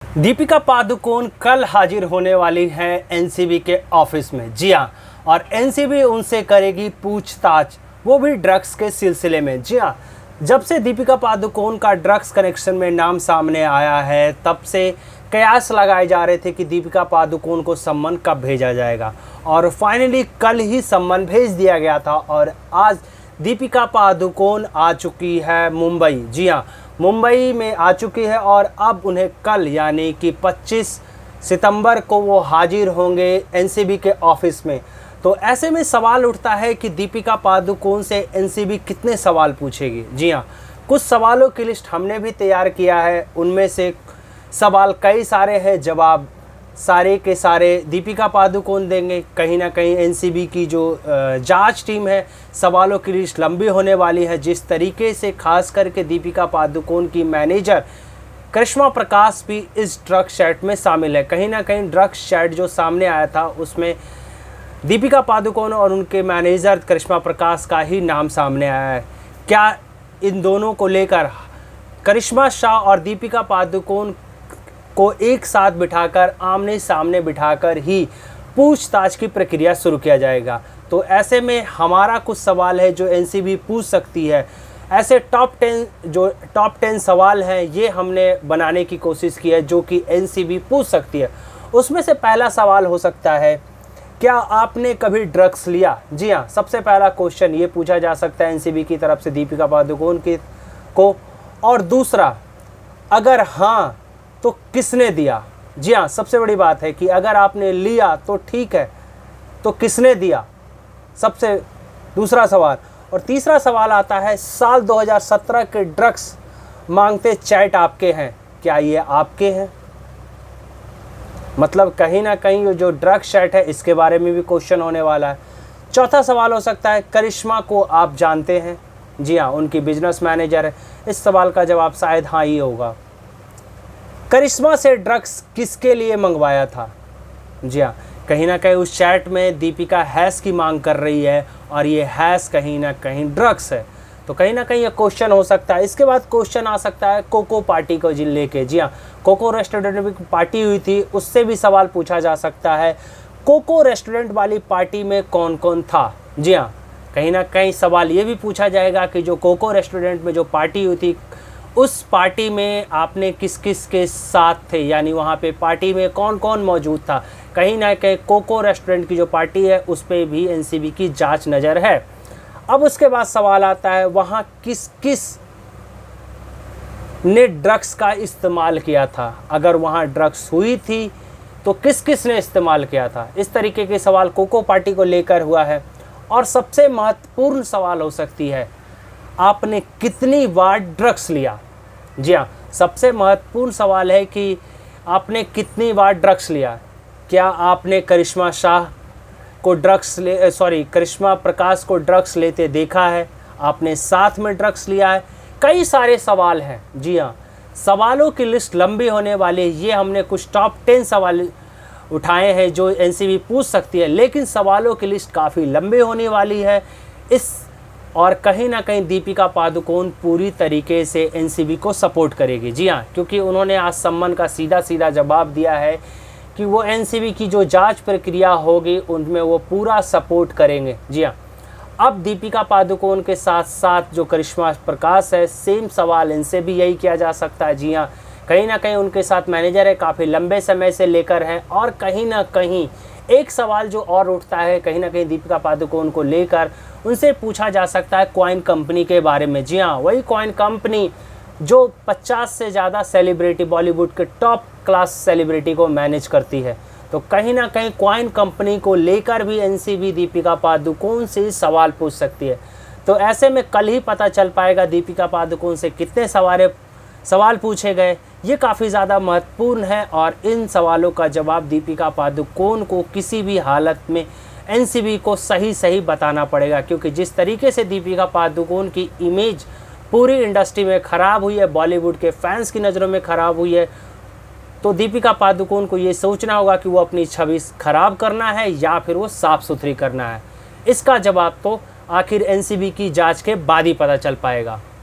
दीपिका पादुकोण कल हाजिर होने वाली हैं एनसीबी के ऑफिस में। जी हाँ, और एनसीबी उनसे करेगी पूछताछ, वो भी ड्रग्स के सिलसिले में। जी हाँ, जब से दीपिका पादुकोण का ड्रग्स कनेक्शन में नाम सामने आया है, तब से कयास लगाए जा रहे थे कि दीपिका पादुकोण को सम्मन कब भेजा जाएगा, और फाइनली कल ही सम्मन भेज दिया गया था। और आज दीपिका पादुकोण आ चुकी है मुंबई। जी हाँ, मुंबई में आ चुकी है और अब उन्हें कल यानी कि 25 सितंबर को वो हाजिर होंगे एनसीबी के ऑफिस में। तो ऐसे में सवाल उठता है कि दीपिका पादुकोण से एनसीबी कितने सवाल पूछेगी। जी हाँ, कुछ सवालों की लिस्ट हमने भी तैयार किया है, उनमें से सवाल कई सारे हैं, जवाब सारे के सारे दीपिका पादुकोण देंगे। कहीं ना कहीं एनसीबी की जो जांच टीम है, सवालों की लिस्ट लंबी होने वाली है। जिस तरीके से खास करके दीपिका पादुकोण की मैनेजर करिश्मा प्रकाश भी इस ड्रग्स चैट में शामिल है। कहीं ना कहीं ड्रग्स चैट जो सामने आया था उसमें दीपिका पादुकोण और उनके मैनेजर करिश्मा प्रकाश का ही नाम सामने आया है। क्या इन दोनों को लेकर करिश्मा शाह और दीपिका पादुकोण को एक साथ बिठाकर आमने सामने बिठाकर ही पूछताछ की प्रक्रिया शुरू किया जाएगा? तो ऐसे में हमारा कुछ सवाल है जो एनसीबी पूछ सकती है। ऐसे टॉप 10 सवाल हैं, ये हमने बनाने की कोशिश की है जो कि एनसीबी पूछ सकती है। उसमें से पहला सवाल हो सकता है, क्या आपने कभी ड्रग्स लिया? जी हाँ, सबसे पहला क्वेश्चन ये पूछा जा सकता है एनसीबी की तरफ से दीपिका पादुकोण को। और दूसरा, अगर हाँ तो किसने दिया? जी हाँ, सबसे बड़ी बात है कि अगर आपने लिया तो ठीक है, तो किसने दिया? सबसे दूसरा सवाल। और तीसरा सवाल आता है, साल 2017 के ड्रग्स मांगते चैट आपके हैं, क्या ये आपके हैं? मतलब कहीं ना कहीं जो ड्रग्स चैट है इसके बारे में भी क्वेश्चन होने वाला है। चौथा सवाल हो सकता है, करिश्मा को आप जानते हैं? जी हाँ, उनकी बिजनेस मैनेजर है। इस सवाल का जवाब शायद हाँ ही होगा। करिश्मा से ड्रग्स किसके लिए मंगवाया था? जी हाँ, कहीं ना कहीं उस चैट में दीपिका हैश की मांग कर रही है और ये हैश कहीं ना कहीं ड्रग्स है। तो कहीं ना कहीं ये क्वेश्चन हो सकता है। इसके बाद क्वेश्चन आ सकता है कोको पार्टी को लेके। जी हाँ, कोको रेस्टोरेंट में पार्टी हुई थी, उससे भी सवाल पूछा जा सकता है। कोको रेस्टोरेंट वाली पार्टी में कौन कौन था? जी हाँ, कहीं ना कहीं सवाल ये भी पूछा जाएगा कि जो कोको रेस्टोरेंट में जो पार्टी हुई थी, उस पार्टी में आपने किस किस के साथ थे, यानी वहाँ पे पार्टी में कौन कौन मौजूद था। कहीं ना कहीं कोको रेस्टोरेंट की जो पार्टी है उस पर भी एनसीबी की जांच नज़र है। अब उसके बाद सवाल आता है, वहाँ किस किस ने ड्रग्स का इस्तेमाल किया था? अगर वहाँ ड्रग्स हुई थी तो किस किस ने इस्तेमाल किया था? इस तरीके के सवाल कोको पार्टी को लेकर हुआ है। और सबसे महत्वपूर्ण सवाल हो सकती है, आपने कितनी बार ड्रग्स लिया? जी हाँ, सबसे महत्वपूर्ण सवाल है कि आपने कितनी बार ड्रग्स लिया। क्या आपने करिश्मा प्रकाश को ड्रग्स लेते देखा है? आपने साथ में ड्रग्स लिया है? कई सारे सवाल हैं। जी हाँ, सवालों की लिस्ट लंबी होने वाली है। ये हमने कुछ टॉप 10 सवाल उठाए हैं जो एनसीबी पूछ सकती है, लेकिन सवालों की लिस्ट काफ़ी लंबी होने वाली है। और कहीं ना कहीं दीपिका पादुकोण पूरी तरीके से एनसीबी को सपोर्ट करेगी। जी हाँ, क्योंकि उन्होंने आज सम्मन का सीधा सीधा जवाब दिया है कि वो एनसीबी की जो जांच प्रक्रिया होगी उनमें वो पूरा सपोर्ट करेंगे। जी हाँ, अब दीपिका पादुकोण के साथ साथ जो करिश्मा प्रकाश है, सेम सवाल इनसे भी यही किया जा सकता है। जी हाँ, कहीं ना कहीं उनके साथ मैनेजर है, काफ़ी लंबे समय से लेकर हैं। और कहीं ना कहीं एक सवाल जो और उठता है कहीं ना कहीं दीपिका पादुकोण को लेकर, उनसे पूछा जा सकता है कॉइन कंपनी के बारे में। जी हाँ, वही कॉइन कंपनी जो 50 से ज़्यादा सेलिब्रिटी, बॉलीवुड के टॉप क्लास सेलिब्रिटी को मैनेज करती है। तो कहीं ना कहीं कॉइन कंपनी को लेकर भी एनसीबी दीपिका पादुकोण से सवाल पूछ सकती है। तो ऐसे में कल ही पता चल पाएगा दीपिका पादुकोण से कितने सवाल पूछे गए। ये काफ़ी ज़्यादा महत्वपूर्ण है और इन सवालों का जवाब दीपिका पादुकोण को किसी भी हालत में एनसीबी को सही बताना पड़ेगा, क्योंकि जिस तरीके से दीपिका पादुकोण की इमेज पूरी इंडस्ट्री में ख़राब हुई है, बॉलीवुड के फैंस की नज़रों में ख़राब हुई है, तो दीपिका पादुकोण को ये सोचना होगा कि वो अपनी छवि ख़राब करना है या फिर वो साफ़ सुथरी करना है। इसका जवाब तो आखिर एनसीबी की जांच के बाद ही पता चल पाएगा।